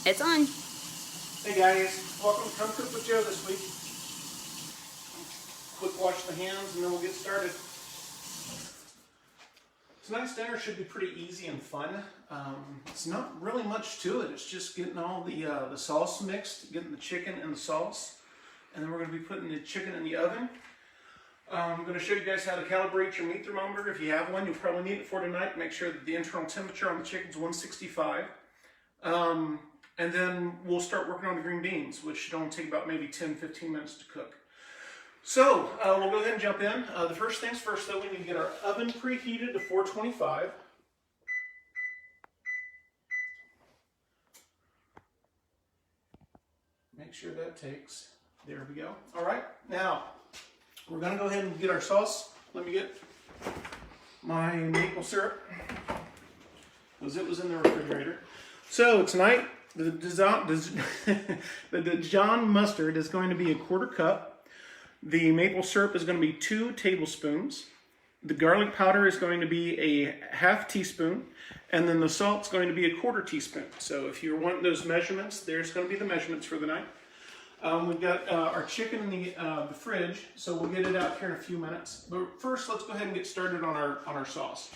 It's on. Hey guys, welcome to Come Cook with Joe this week. Quick wash the hands and then we'll get started. Tonight's dinner should be pretty easy and fun. It's not really much to it. It's just getting all the sauce mixed, getting the chicken and the sauce. And then we're going to be putting the chicken in the oven. I'm going to show you guys how to calibrate your meat thermometer. If you have one, you'll probably need it for tonight. Make sure that the internal temperature on the chicken is 165. And then we'll start working on the green beans, which should only take about maybe 10-15 minutes to cook. So we'll go ahead and jump in. The first things first, though, we need to get our oven preheated to 425. Make sure that takes. There we go. All right, now we're going to go ahead and get our sauce. Let me get my maple syrup, because it was in the refrigerator. So tonight, the Dijon mustard is going to be a 1/4 cup. The maple syrup is going to be 2 tablespoons. The garlic powder is going to be a 1/2 teaspoon. And then the salt's going to be a 1/4 teaspoon. So if you're wanting those measurements, there's going to be the measurements for the night. We've got our chicken in the fridge, so we'll get it out here in a few minutes. But first, let's go ahead and get started on our sauce.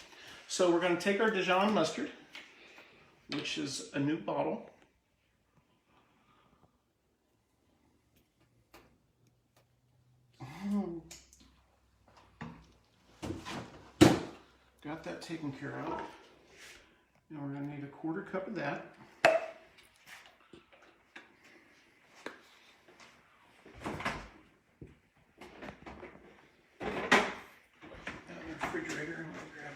So we're going to take our Dijon mustard, which is a new bottle. Got that taken care of. Now we're going to need a 1/4 cup of that. Refrigerator, and I'll grab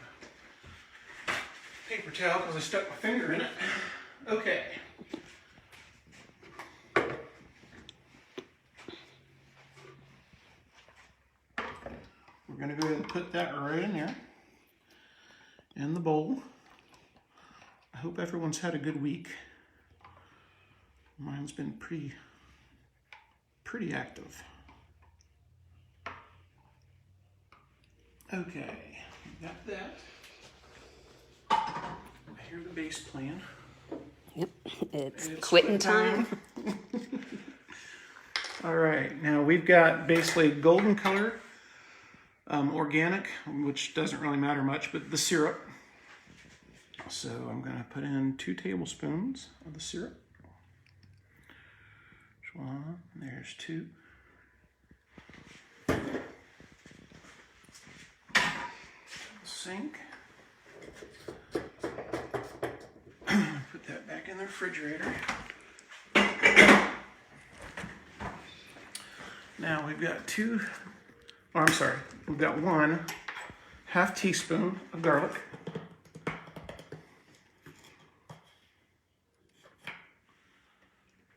a paper towel because I stuck my finger in it. Okay. We're going to go ahead and put that right in there, in the bowl. I hope everyone's had a good week. Mine's been pretty active. Okay, got that. I hear the bass playing. Yep, it's quitting time. All right, now we've got basically golden color, organic, which doesn't really matter much, but the syrup. So I'm going to put in 2 tablespoons of the syrup. There's 1, there's 2. Sink. Put that back in the refrigerator. Now we've got we've got 1/2 teaspoon of garlic.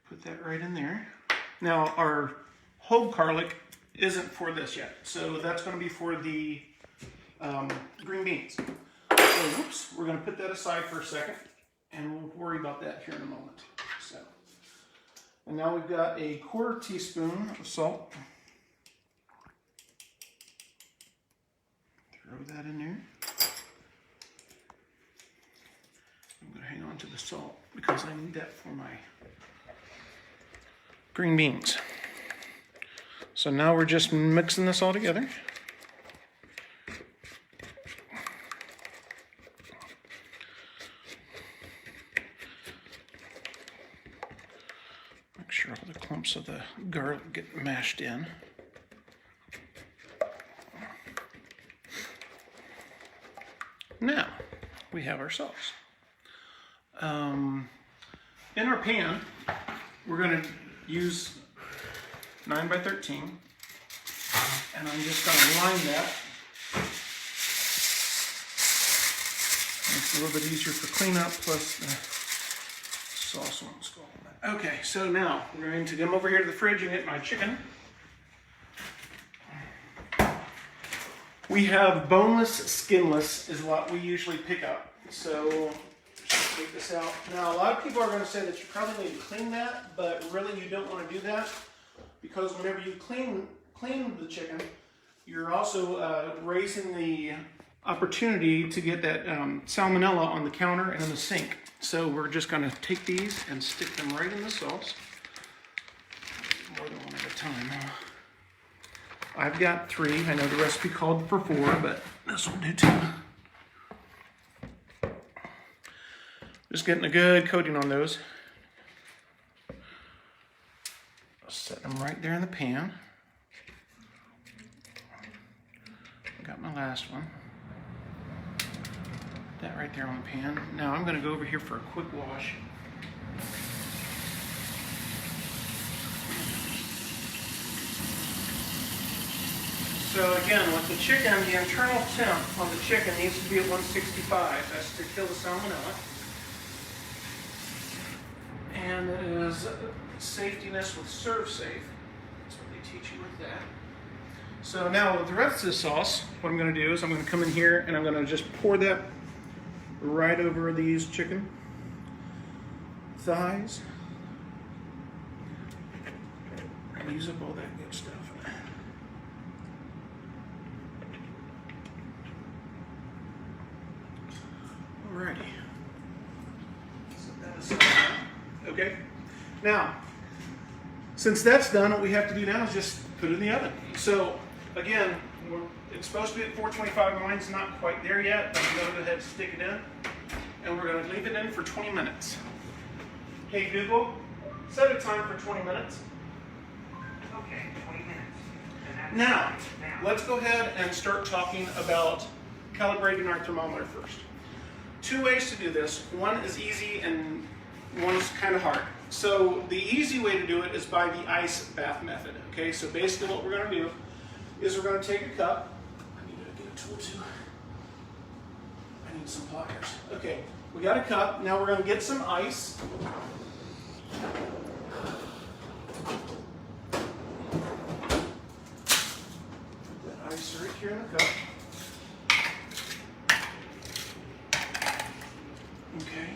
Put that right in there. Now our whole garlic isn't for this yet, so that's going to be for the green beans. So, whoops, we're going to put that aside for a second, and we'll worry about that here in a moment. So, and now we've got a 1/4 teaspoon of salt. Throw that in there. I'm going to hang on to the salt because I need that for my green beans. So now we're just mixing this all together. Make sure all the clumps of the garlic get mashed in. Now we have our sauce. In our pan, we're going to use 9 by 13, and I'm just going to line that. Makes it a little bit easier for cleanup, plus the sauce won't scald. Okay, so now we're going to come over here to the fridge and get my chicken. We have boneless, skinless is what we usually pick up. So just take this out. Now a lot of people are going to say that you probably need to clean that, but really you don't want to do that, because whenever you clean the chicken, you're also raising the opportunity to get that salmonella on the counter and in the sink. So we're just going to take these and stick them right in the sauce. More than one at a time. I've got 3. I know the recipe called for 4, but this will do 2. Just getting a good coating on those. Set them right there in the pan. Got my last one. That right there on the pan. Now I'm going to go over here for a quick wash. So again, with the chicken, the internal temp on the chicken needs to be at 165. That's to kill the salmonella. And it is safetiness with serve safe. That's what they teach you with that. So now with the rest of the sauce, what I'm going to do is I'm going to come in here and I'm going to just pour that right over these chicken thighs. And use up all that good stuff. Alrighty. Set that aside. Okay. Now, since that's done, what we have to do now is just put it in the oven. So again, it's supposed to be at 425. Mine's not quite there yet, but I'm going to go ahead and stick it in. And we're going to leave it in for 20 minutes. Hey Google, set a time for 20 minutes. Okay, 20 minutes. Now, let's go ahead and start talking about calibrating our thermometer first. 2 ways to do this. One is easy and one is kind of hard. So the easy way to do it is by the ice bath method. Okay, so basically what we're going to do is we're going to take a cup. I need to get a tool too. I need some pliers. Okay, we got a cup. Now we're going to get some ice. Put that ice right here in the cup. Okay.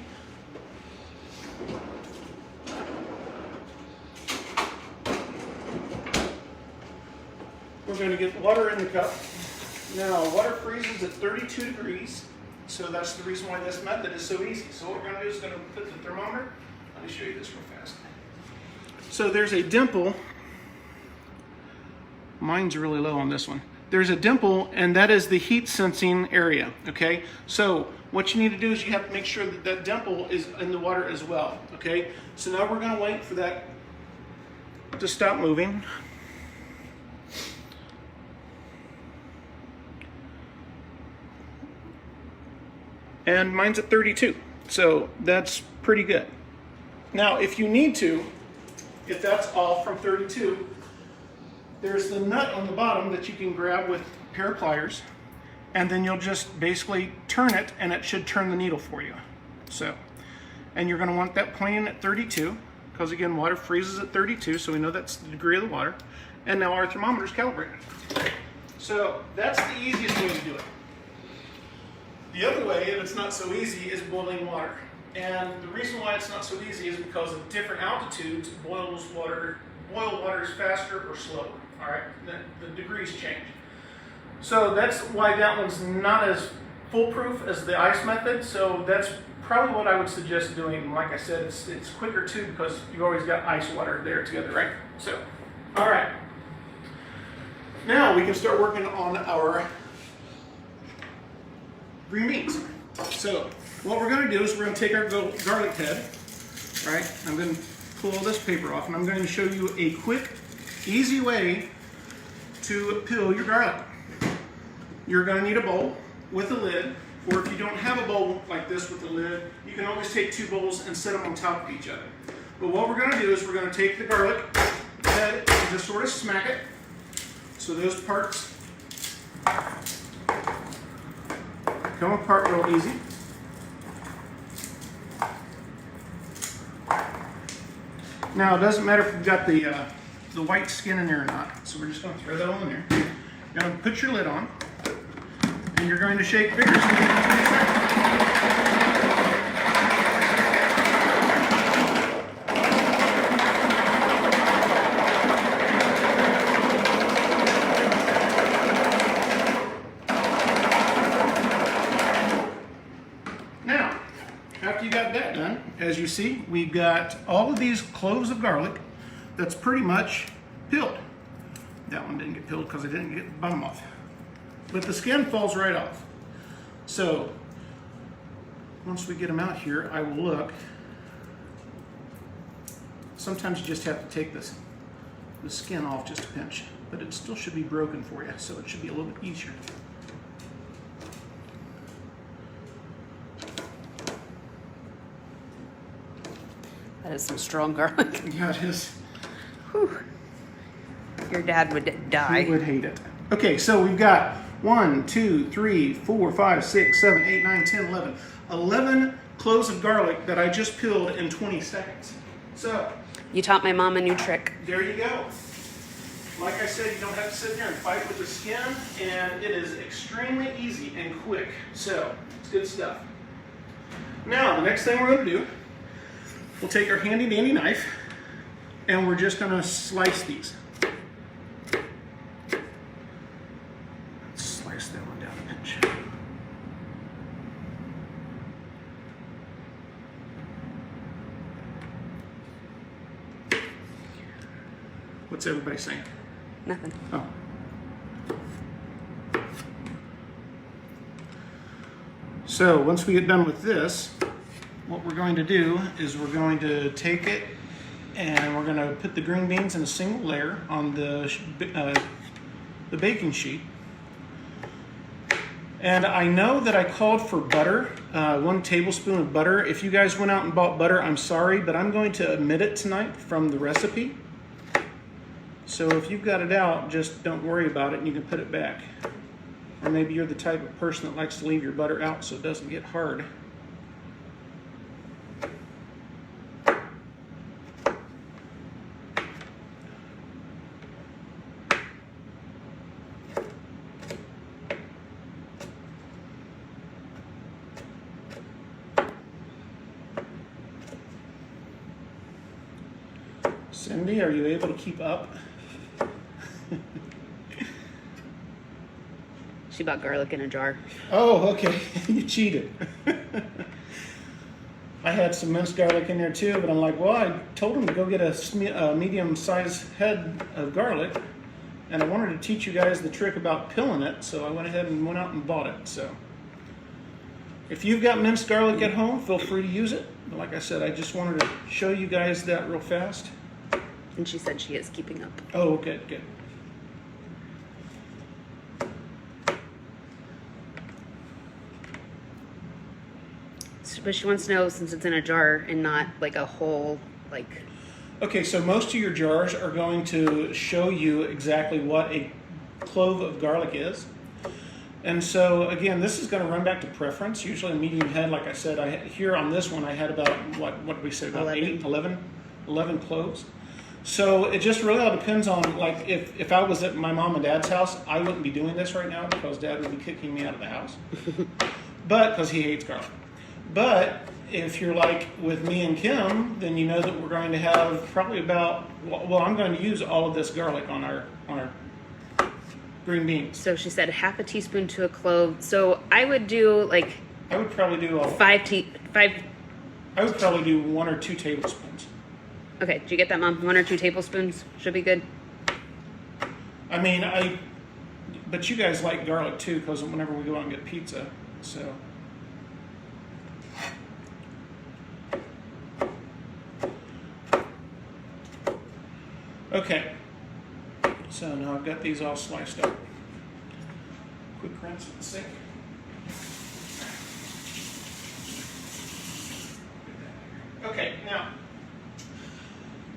We're going to get water in the cup. Now, water freezes at 32 degrees, so that's the reason why this method is so easy. So what we're going to do is going to put the thermometer. Let me show you this real fast. So there's a dimple. Mine's really low on this one. There's a dimple, and that is the heat sensing area, okay? So what you need to do is you have to make sure that that dimple is in the water as well, okay? So now we're going to wait for that to stop moving. And mine's at 32, so that's pretty good. Now, if you need to, if that's off from 32, there's the nut on the bottom that you can grab with a pair of pliers, and then you'll just basically turn it, and it should turn the needle for you. So, and you're going to want that pointing at 32, because again, water freezes at 32, so we know that's the degree of the water. And now our thermometer's calibrated. So that's the easiest way to do it. The other way, if it's not so easy, is boiling water. And the reason why it's not so easy is because at different altitudes, boil water is faster or slower. All right, the degrees change. So that's why that one's not as foolproof as the ice method. So that's probably what I would suggest doing. Like I said, it's quicker too because you've always got ice water there together, right? So, all right. Now we can start working on our green beans. So what we're going to do is we're going to take our garlic head, right? I'm going to pull all this paper off, and I'm going to show you a quick, easy way to peel your garlic. You're going to need a bowl with a lid, or if you don't have a bowl like this with a lid, you can always take 2 bowls and set them on top of each other. But what we're going to do is we're going to take the garlic head and just sort of smack it, so those parts come apart real easy. Now it doesn't matter if you've got the white skin in there or not, so we're just going to throw that all in there. You're going to put your lid on, and you're going to shake vigorously. you see, we've got all of these cloves of garlic that's pretty much peeled. That one didn't get peeled because I didn't get the bottom off. But the skin falls right off. So once we get them out here, I will look. Sometimes you just have to take the skin off just a pinch, but it still should be broken for you, so it should be a little bit easier. That is some strong garlic. Yeah, it is. Whew. Your dad would die. He would hate it. Okay, so we've got 1, 2, 3, 4, 5, 6, 7, 8, 9, 10, 11. 11 cloves of garlic that I just peeled in 20 seconds. So, You taught my mom a new trick. there you go. Like I said, you don't have to sit there and fight with the skin, and it is extremely easy and quick. So, it's good stuff. Now, the next thing we're going to do, we'll take our handy dandy knife, and we're just going to slice these. Slice that one down a pinch. What's everybody saying? Nothing. Oh. So once we get done with this, what we're going to do is we're going to take it and we're going to put the green beans in a single layer on the baking sheet. And I know that I called for butter, 1 tablespoon of butter. If you guys went out and bought butter, I'm sorry, but I'm going to omit it tonight from the recipe. So if you've got it out, just don't worry about it and you can put it back. Or maybe you're the type of person that likes to leave your butter out so it doesn't get hard. Cindy, are you able to keep up? She bought garlic in a jar. Oh, okay. You cheated. I had some minced garlic in there too, but I'm like, well, I told him to go get a medium-sized head of garlic, and I wanted to teach you guys the trick about peeling it, so I went ahead and went out and bought it. So if you've got minced garlic at home, feel free to use it. But like I said, I just wanted to show you guys that real fast. And she said she is keeping up. Oh, good, good. But she wants to know, since it's in a jar and not like a whole, like... Okay, so most of your jars are going to show you exactly what a clove of garlic is. And so, again, this is going to run back to preference. Usually a medium head, like I said, here on this one I had about, what did we say, about 11 cloves. So it just really all depends on, like, if I was at my mom and dad's house, I wouldn't be doing this right now because dad would be kicking me out of the house. But, because he hates garlic. But if you're like with me and Kim, then you know that we're going to have probably about, well, I'm going to use all of this garlic on our green beans. So she said half a teaspoon to a clove. So I would do like... I would probably do I would probably do 1 or 2 tablespoons. Okay, did you get that, Mom? 1 or 2 tablespoons should be good. I mean, but you guys like garlic too, because whenever we go out and get pizza, so. Okay, so now I've got these all sliced up. Quick rinse at the sink. Okay, now,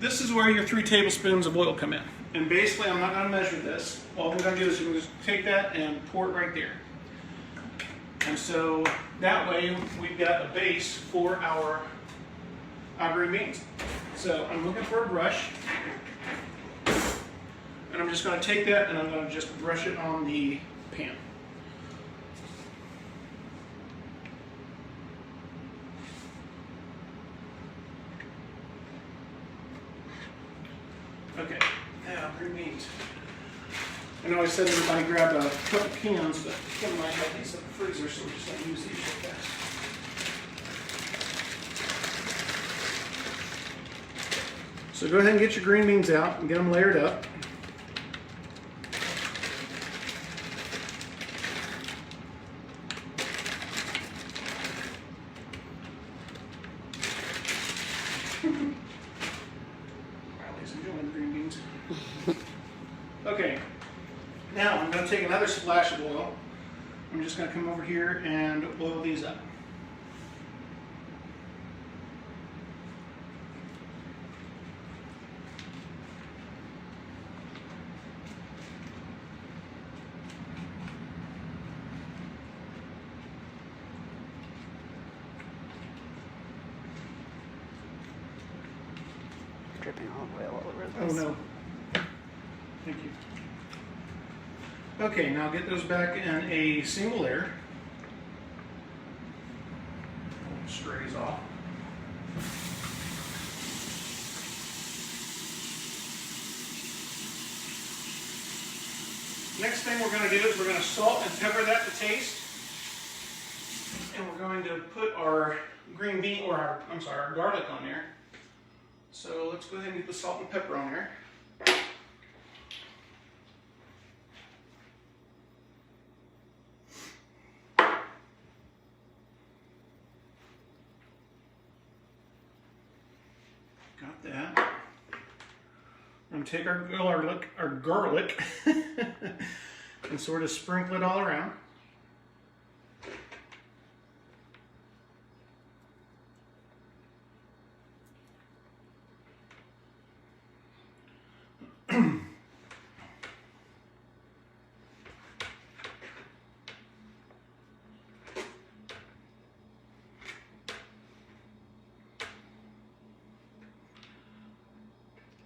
this is where your 3 tablespoons of oil come in. And basically, I'm not going to measure this. All we're going to do is we're going to take that and pour it right there. And so that way, we've got a base for our green beans. So I'm looking for a brush. And I'm just going to take that and I'm going to just brush it on the pan. Okay, now green beans. I know I said everybody grab a couple cans, but Kim and I have these in the freezer, so we're just going to use these real fast. So go ahead and get your green beans out and get them layered up. Ladies and gentlemen, green beans. Okay, now I'm going to take another splash of oil. I'm just going to come over here and oil these up. Dripping olive oil all over Oh this. no. Thank you. Okay, now get those back in a single layer. Strays off. Next thing we're going to do is we're going to salt and pepper that to taste. And we're going to put our green bean, or our garlic on there. So let's go ahead and get the salt and pepper on there. Got that. I'm going to take our garlic and sort of sprinkle it all around.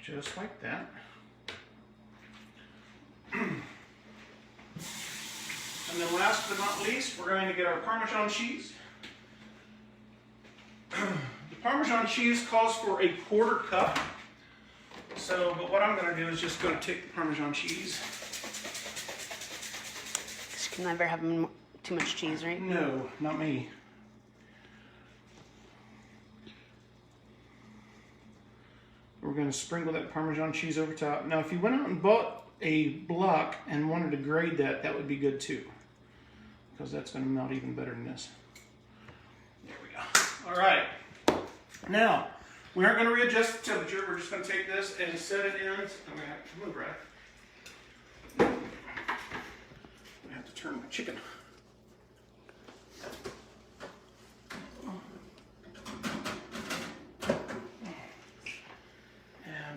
Just like that. And then last but not least, we're going to get our Parmesan cheese. The Parmesan cheese calls for a 1/4 cup. So, but what I'm going to do is just going to take the Parmesan cheese. You can never have too much cheese, right? No, not me. We're going to sprinkle that Parmesan cheese over top. Now, if you went out and bought a block and wanted to grate that, that would be good too, because that's going to melt even better than this. There we go. All right. Now, we aren't going to readjust the temperature. We're just going to take this and set it in. I'm going to have to move right. I have to turn my chicken.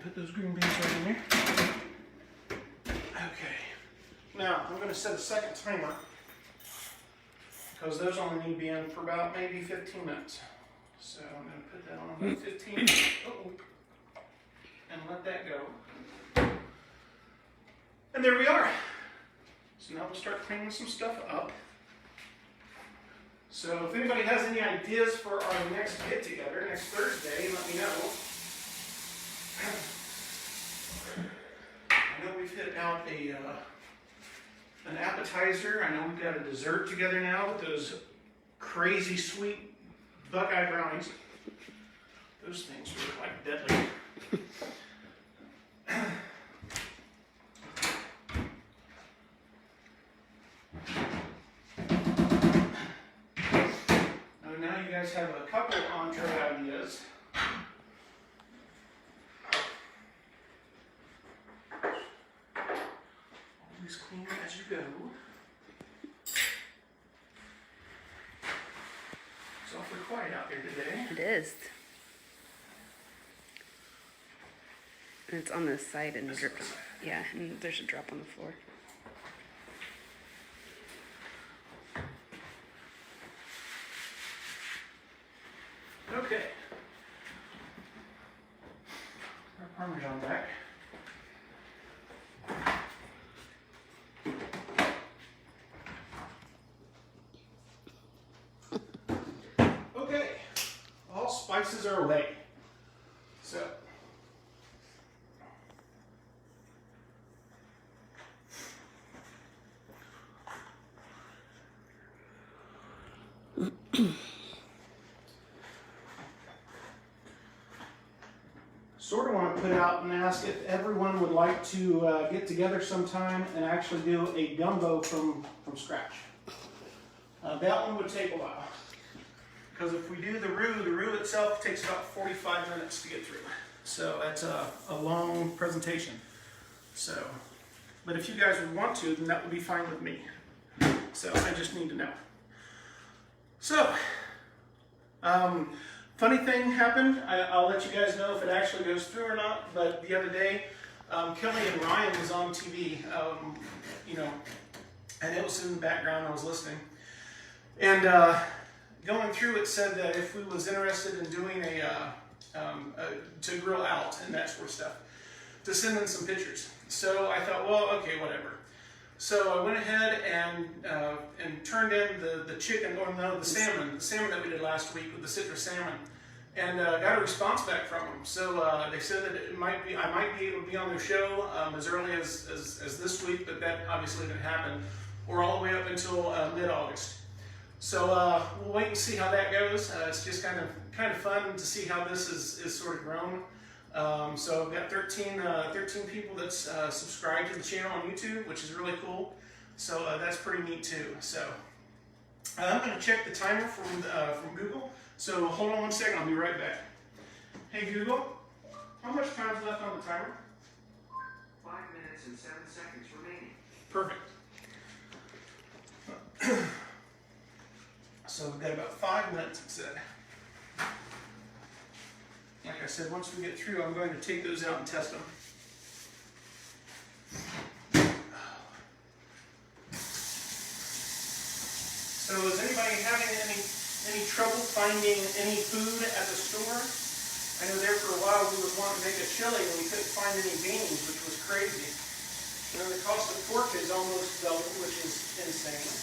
Put those green beans right in there. Okay. Now, I'm going to set a second timer because those only need to be in for about maybe 15 minutes. So I'm going to put that on about 15 and let that go. And there we are. So now we'll start cleaning some stuff up. So if anybody has any ideas for our next get-together, next Thursday, let me know. I know we've hit out an appetizer. I know we've got a dessert together now with those crazy sweet Buckeye brownies. Those things were like deadly. Now you guys have a couple entree ideas. Always clean as you go. It's awfully quiet out there today. It is. And it's on this side and dripping. Yeah, and there's a drop on the floor. Okay. Our Parmesan back. Okay. All spices are away. So. sort of want to put out and ask if everyone would like to get together sometime and actually do a gumbo from scratch. That one would take a while. Because if we do the roux itself takes about 45 minutes to get through. So that's a long presentation. So, but if you guys would want to, then that would be fine with me. So I just need to know. So, funny thing happened. I'll let you guys know if it actually goes through or not. But the other day, Kelly and Ryan was on TV, you know, and it was in the background. I was listening, and going through it said that if we was interested in doing to grill out and that sort of stuff, to send in some pictures. So I thought, well, okay, whatever. So I went ahead and turned in the chicken, or no, the salmon that we did last week with the citrus salmon, and got a response back from them. So they said that I might be able to be on their show as early as this week, but that obviously didn't happen, or all the way up until mid-August. So we'll wait and see how that goes. It's just kind of fun to see how this is sort of grown. So I've got 13 people that's subscribed to the channel on YouTube, which is really cool. So that's pretty neat too. So I'm going to check the timer from Google. So hold on one second, I'll be right back. Hey Google, how much time's left on the timer? 5 minutes and 7 seconds remaining. Perfect. So we've got about 5 minutes, it said. Like I said, once we get through, I'm going to take those out and test them. So is anybody having any trouble finding any food at the store? I know there for a while we would want to make a chili and we couldn't find any beans, which was crazy. And then the cost of pork is almost double, which is insane.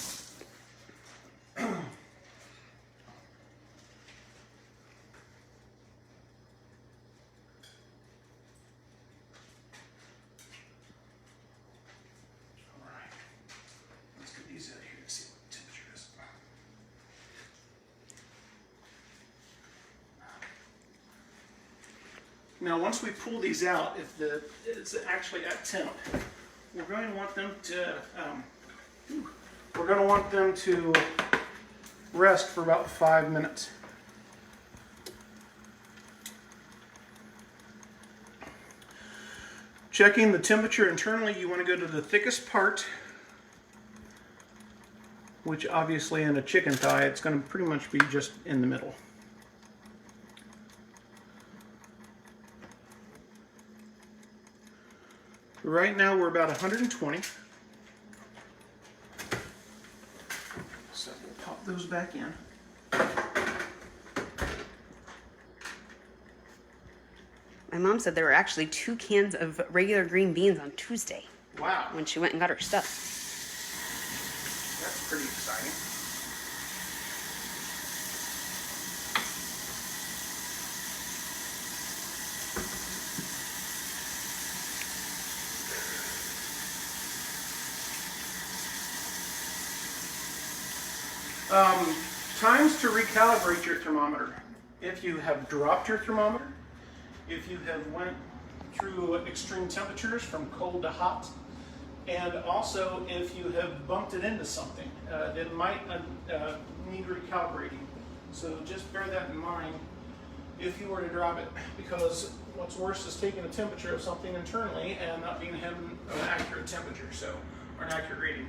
Now, once we pull these out, if it's actually at temp, we're going to want them to rest for about 5 minutes. Checking the temperature internally, you want to go to the thickest part, which obviously in a chicken thigh, it's going to pretty much be just in the middle. Right now we're about 120. So we'll pop those back in. My mom said there were actually 2 cans of regular green beans on Tuesday. Wow. When she went and got her stuff. That's pretty exciting. Times to recalibrate your thermometer. If you have dropped your thermometer, if you have went through extreme temperatures from cold to hot, and also if you have bumped it into something, it might need recalibrating. So just bear that in mind if you were to drop it, because what's worse is taking a temperature of something internally and not being having an accurate temperature, so, or an accurate reading.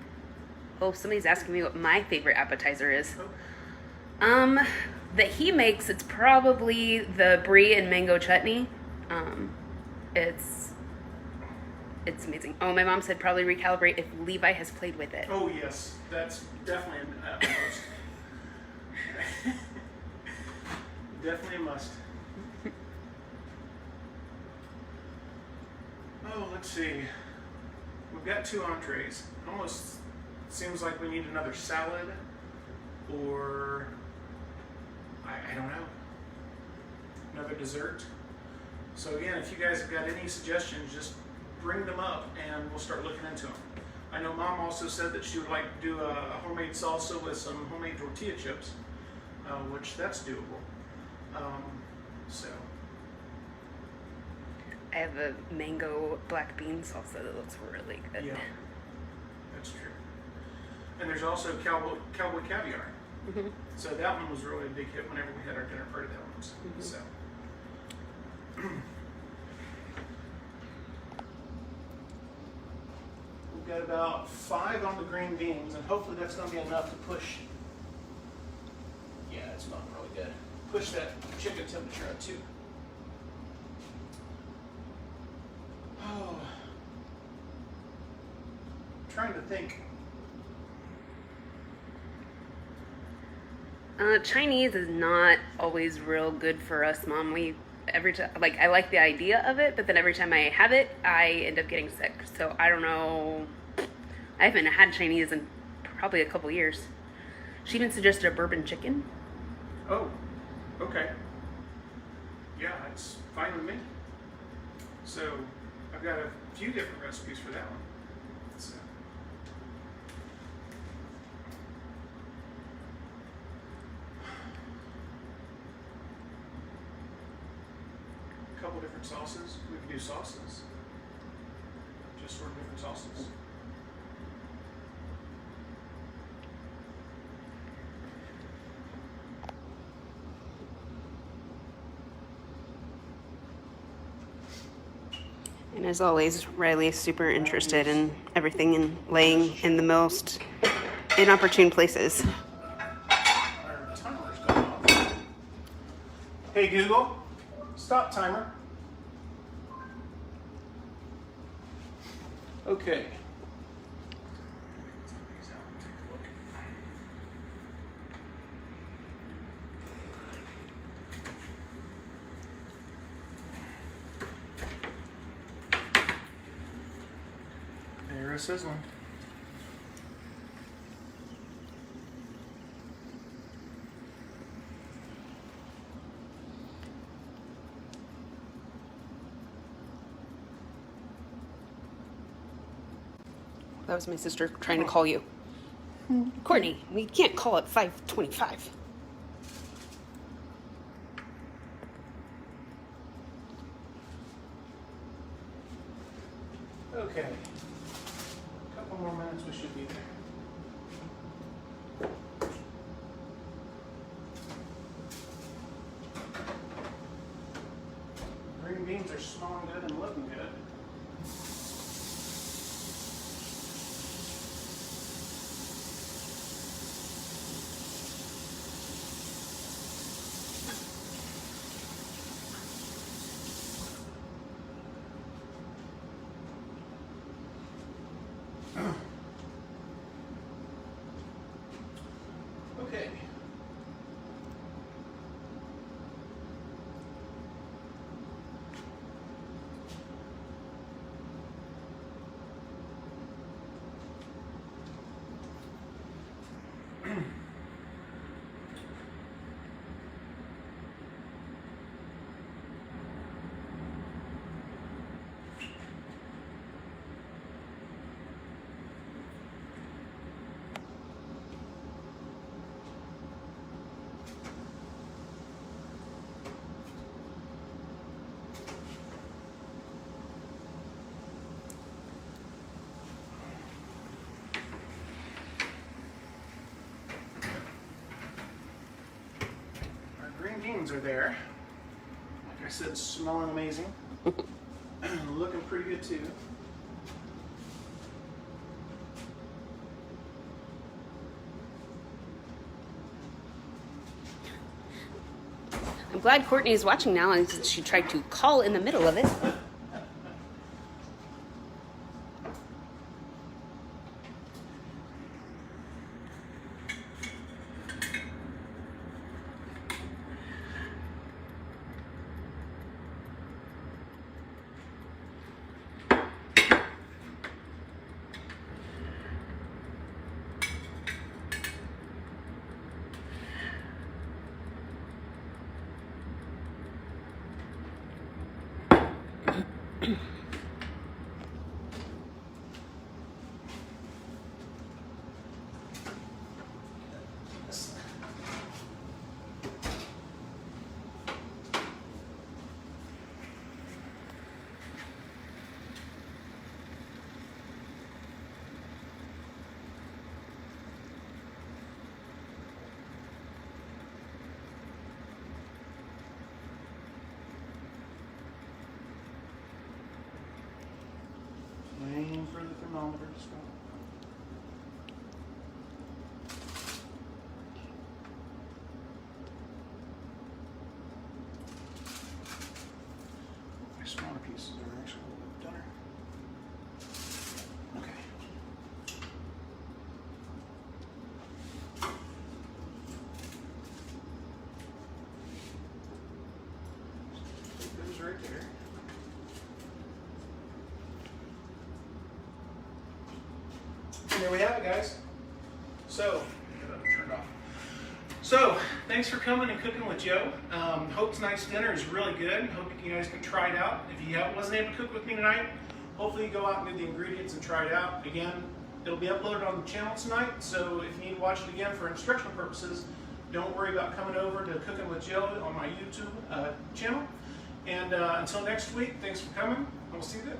Oh, somebody's asking me what my favorite appetizer is. That he makes, it's probably the brie and mango chutney. It's amazing. Oh, my mom said probably recalibrate if Levi has played with it. Oh yes, that's definitely a must. Definitely a must. Oh, let's see. We've got 2 entrees. Almost seems like we need another salad, or I don't know, another dessert. So again, if you guys have got any suggestions, just bring them up and we'll start looking into them. I know Mom also said that she would like to do a homemade salsa with some homemade tortilla chips, which that's doable. So I have a mango black bean salsa that looks really good. Yeah, that's true. And there's also cowboy caviar. Mm-hmm. So that one was really a big hit whenever we had our dinner party. That one was. Mm-hmm. So. We've got about 5 on the green beans, and hopefully that's going to be enough to push. Yeah, it's not really good. Push that chicken temperature up too. Oh, trying to think. Chinese is not always real good for us, Mom. Every time, like, I like the idea of it, but then every time I have it, I end up getting sick. So I don't know. I haven't had Chinese in probably a couple years. She even suggested a bourbon chicken. Oh, okay. Yeah, it's fine with me. So I've got a few different recipes for that one. So. A couple different sauces. We could do sauces. Just sort of different sauces. And as always, Riley is super interested in everything and laying in the most inopportune places. Our timer's gone off. Hey Google, stop timer. Okay. There it says one. That was my sister trying to call you. Courtney, we can't call at 5:25. Okay. A couple more minutes, we should be there. Green beans are smelling good and looking good. Okay. Green beans are there. Like I said, smelling amazing. Looking pretty good too. I'm glad Courtney is watching now, and she tried to call in the middle of it. Waiting for the thermometer to stop. My smaller pieces are actually a little bit dunner. Okay. It goes right there. And there we have it, guys. So, turned off. So, thanks for coming and cooking with Joe. Hope tonight's dinner is really good. Hope you guys can try it out. If you wasn't able to cook with me tonight, hopefully you go out and get the ingredients and try it out. Again, it'll be uploaded on the channel tonight, so if you need to watch it again for instructional purposes, don't worry about coming over to Cooking with Joe on my YouTube channel. And until next week, thanks for coming, and we'll see you then.